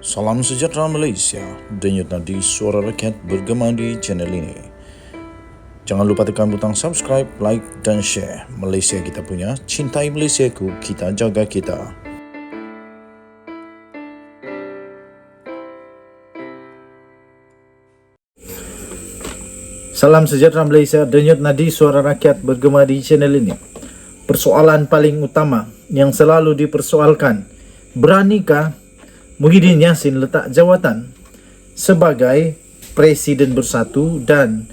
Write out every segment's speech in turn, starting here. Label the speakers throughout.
Speaker 1: Salam sejahtera Malaysia, denyut nadi suara rakyat bergema di channel ini. Jangan lupa tekan butang subscribe, like dan share. Malaysia kita punya, cintai Malaysiaku, kita jaga kita. Salam sejahtera Malaysia, denyut nadi suara rakyat bergema di channel ini. Persoalan paling utama yang selalu dipersoalkan, beranikah Muhyiddin Yassin letak jawatan sebagai Presiden Bersatu dan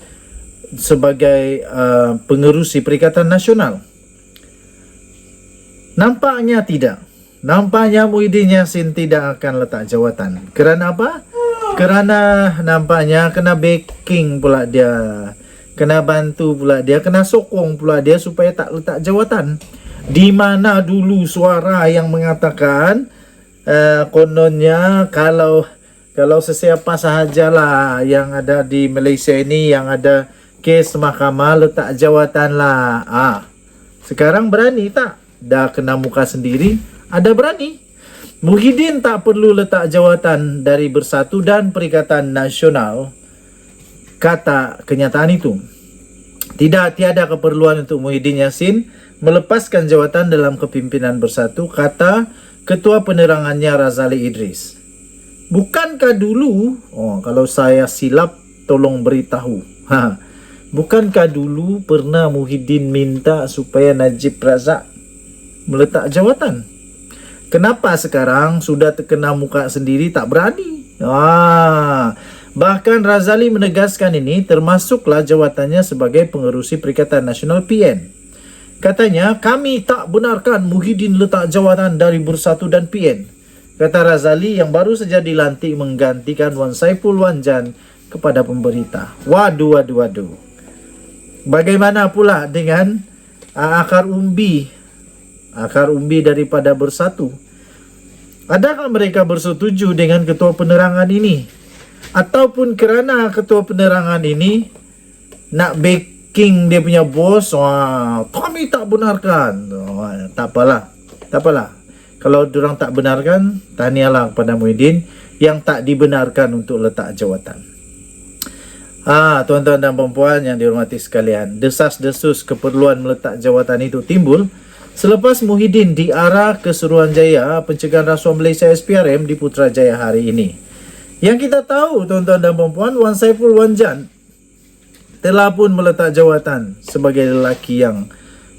Speaker 1: sebagai pengerusi Perikatan Nasional? Nampaknya tidak. Nampaknya Muhyiddin Yassin tidak akan letak jawatan. Kerana apa? Kerana nampaknya kena backing pula dia, kena bantu pula dia, kena sokong pula dia supaya tak letak jawatan. Di mana dulu suara yang mengatakan kononnya kalau sesiapa sahajalah yang ada di Malaysia ini yang ada kes mahkamah letak jawatan lah. Sekarang berani tak? Dah kena muka sendiri, ada berani. Muhyiddin tak perlu letak jawatan dari Bersatu dan Perikatan Nasional, kata kenyataan itu. Tiada keperluan untuk Muhyiddin Yassin melepaskan jawatan dalam kepimpinan Bersatu, kata Ketua Penerangannya Razali Idris. Bukankah dulu, kalau saya silap tolong beritahu. Bukankah dulu pernah Muhyiddin minta supaya Najib Razak meletak jawatan? Kenapa sekarang sudah terkena muka sendiri tak berani? Bahkan Razali menegaskan ini termasuklah jawatannya sebagai pengerusi Perikatan Nasional PN. Katanya, kami tak benarkan Muhyiddin letak jawatan dari Bersatu dan PN. Kata Razali yang baru saja dilantik menggantikan Wan Saiful Wanjan kepada pemberita. Waduh. Bagaimana pula dengan akar umbi daripada Bersatu? Adakah mereka bersetuju dengan Ketua Penerangan ini? Ataupun kerana Ketua Penerangan ini nak backing dia punya bos, kami tak benarkan. Tak apalah. Kalau diorang tak benarkan, tahniahlah kepada Muhyiddin yang tak dibenarkan untuk letak jawatan. Tuan-tuan dan puan yang dihormati sekalian, desas-desus keperluan meletak jawatan itu timbul selepas Muhyiddin diarah ke Suruhanjaya Pencegahan Rasuah Malaysia SPRM di Putrajaya hari ini. Yang kita tahu, tuan-tuan dan puan, Wan Saiful Wanjan telah pun meletak jawatan sebagai lelaki yang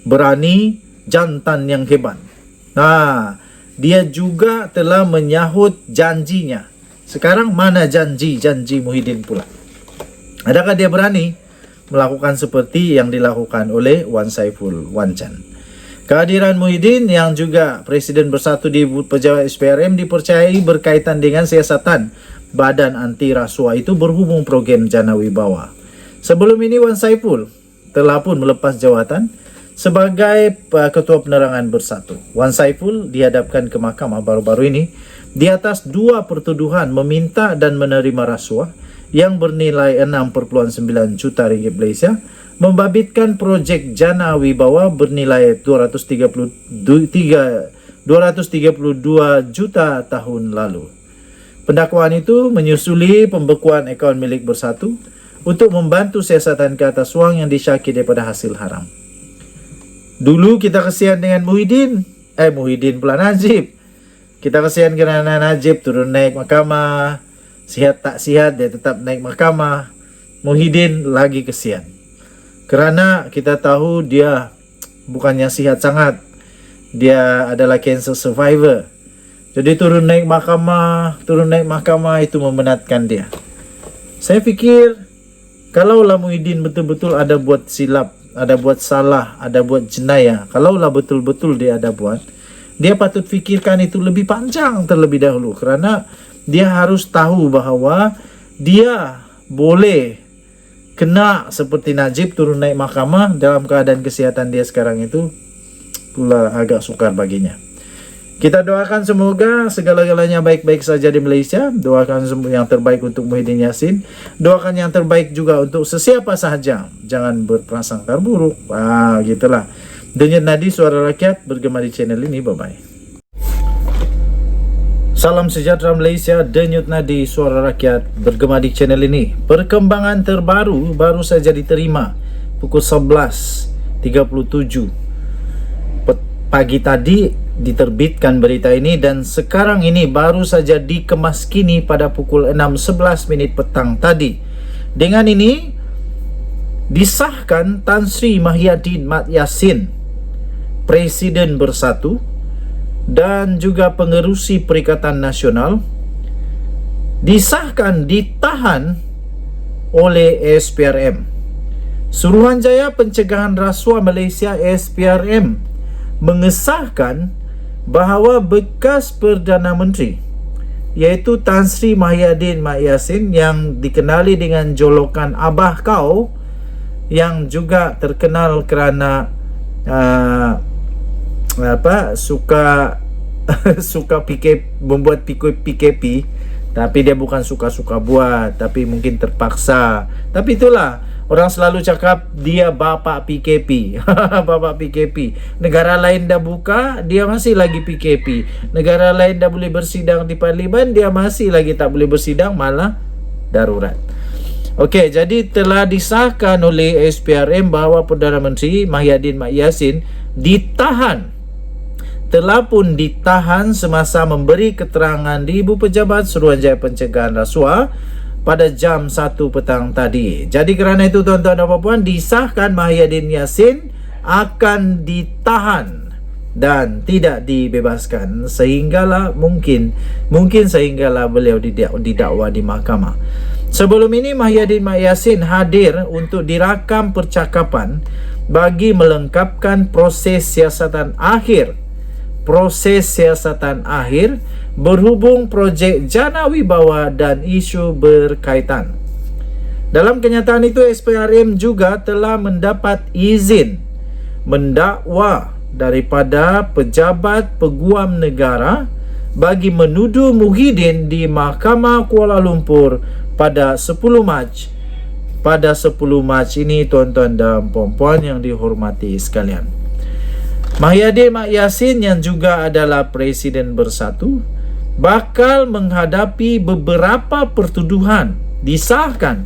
Speaker 1: berani, jantan yang hebat. Dia juga telah menyahut janjinya. Sekarang mana janji Muhyiddin pula? Adakah dia berani melakukan seperti yang dilakukan oleh Wan Saiful Wanjan? Kehadiran Muhyiddin yang juga Presiden Bersatu di Pejabat SPRM dipercayai berkaitan dengan siasatan Badan Anti Rasuah itu berhubung program Jana Wibawa. Sebelum ini Wan Saiful telah pun melepas jawatan sebagai Ketua Penerangan Bersatu. Wan Saiful dihadapkan ke mahkamah baru-baru ini di atas 2 pertuduhan meminta dan menerima rasuah yang bernilai 6.9 juta ringgit Malaysia, membabitkan projek Jana Wibawa bernilai 232 juta tahun lalu. Pendakwaan itu menyusuli pembekuan akaun milik Bersatu untuk membantu siasatan ke atas wang yang disyaki daripada hasil haram. Dulu kita kesian dengan Muhyiddin pula Najib. Kita kesian kerana Najib turun naik mahkamah, sihat tak sihat dia tetap naik mahkamah. Muhyiddin lagi kesian kerana kita tahu dia bukannya sihat sangat, dia adalah cancer survivor. Jadi turun naik mahkamah itu memenatkan dia. Saya fikir kalaulah Muhyiddin betul-betul ada buat silap, ada buat salah, ada buat jenayah, kalaulah betul-betul dia ada buat, dia patut fikirkan itu lebih panjang terlebih dahulu, kerana dia harus tahu bahawa dia boleh kena seperti Najib turun naik mahkamah dalam keadaan kesihatan dia sekarang itu pula agak sukar baginya. Kita doakan semoga segala-galanya baik-baik saja di Malaysia. Doakan yang terbaik untuk Muhyiddin Yassin. Doakan yang terbaik juga untuk sesiapa sahaja. Jangan berprasangka buruk. Gitulah. Denyut nadi suara rakyat bergema di channel ini. Bye-bye. Salam sejahtera Malaysia, denyut nadi suara rakyat bergema di channel ini. Perkembangan terbaru baru saja diterima pukul 11.37 pagi tadi diterbitkan berita ini, dan sekarang ini baru saja dikemaskini pada pukul 6.11 minit petang tadi. Dengan ini disahkan Tan Sri Mahyadin Mat Yassin, Presiden Bersatu dan juga pengerusi Perikatan Nasional, disahkan ditahan oleh SPRM. Suruhanjaya Pencegahan Rasuah Malaysia SPRM mengesahkan bahawa bekas Perdana Menteri iaitu Tan Sri Mahyadin Mat Yassin yang dikenali dengan jolokan Abah Kau, yang juga terkenal kerana suka membuat PKP, tapi dia bukan suka-suka buat, tapi mungkin terpaksa. Tapi itulah, orang selalu cakap dia bapa PKP. Bapa PKP. Negara lain dah buka, dia masih lagi PKP. Negara lain dah boleh bersidang di parlimen, dia masih lagi tak boleh bersidang, malah darurat. Okey, jadi telah disahkan oleh SPRM bahawa Perdana Menteri Mahyadin Mat Yassin telah pun ditahan semasa memberi keterangan di Ibu Pejabat Suruhanjaya Pencegahan Rasuah pada jam 1 petang tadi. Jadi kerana itu tuan-tuan dan puan-puan, disahkan Mahyadin Yassin akan ditahan dan tidak dibebaskan sehinggalah mungkin sehinggalah beliau didakwa di mahkamah. Sebelum ini Mahyadin Mat Yassin hadir untuk dirakam percakapan bagi melengkapkan proses siasatan akhir berhubung projek Jana Wibawa dan isu berkaitan. Dalam kenyataan itu, SPRM juga telah mendapat izin mendakwa daripada Pejabat Peguam Negara bagi menuduh Muhyiddin di Mahkamah Kuala Lumpur pada 10 Mac. Pada 10 Mac ini, tuan-tuan dan puan-puan yang dihormati sekalian, Mahyadin Mat Yassin yang juga adalah Presiden Bersatu bakal menghadapi beberapa pertuduhan disahkan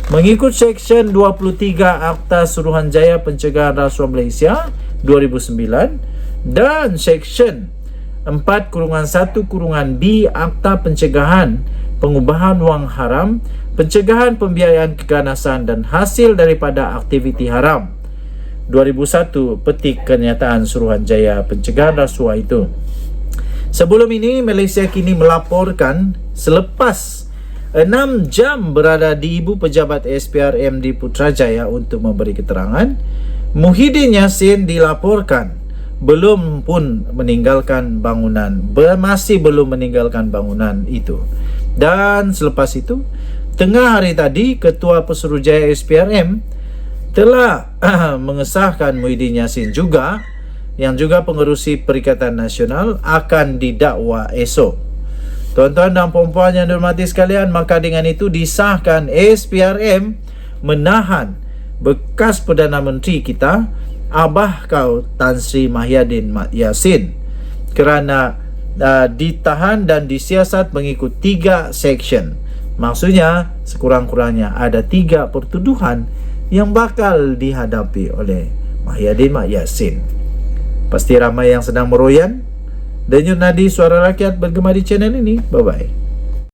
Speaker 1: mengikut Seksyen 23 Akta Suruhanjaya Pencegahan Rasuah Malaysia 2009 dan Seksyen 4-1-B Akta Pencegahan Pengubahan Wang Haram, Pencegahan Pembiayaan Keganasan dan Hasil daripada Aktiviti Haram 2001, petik kenyataan Suruhanjaya Pencegahan Rasuah itu. Sebelum ini, Malaysia kini melaporkan selepas 6 jam berada di Ibu Pejabat SPRM di Putrajaya untuk memberi keterangan, Muhyiddin Yassin dilaporkan masih belum meninggalkan bangunan itu. Dan selepas itu, tengah hari tadi, Ketua Pesuruhjaya SPRM telah mengesahkan Muhyiddin Yassin juga, yang juga pengerusi Perikatan Nasional, akan didakwa esok. Tuan-tuan dan puan-puan yang dihormati sekalian, maka dengan itu disahkan SPRM menahan bekas Perdana Menteri kita, Abah Kau Tan Sri Mahyadin Mat Yassin, kerana ditahan dan disiasat mengikut 3 seksyen. Maksudnya sekurang-kurangnya ada 3 pertuduhan yang bakal dihadapi oleh Mahyadin Mat Yassin. Pasti ramai yang sedang meroyan. Denyut nadi suara rakyat bergema di channel ini. Bye-bye.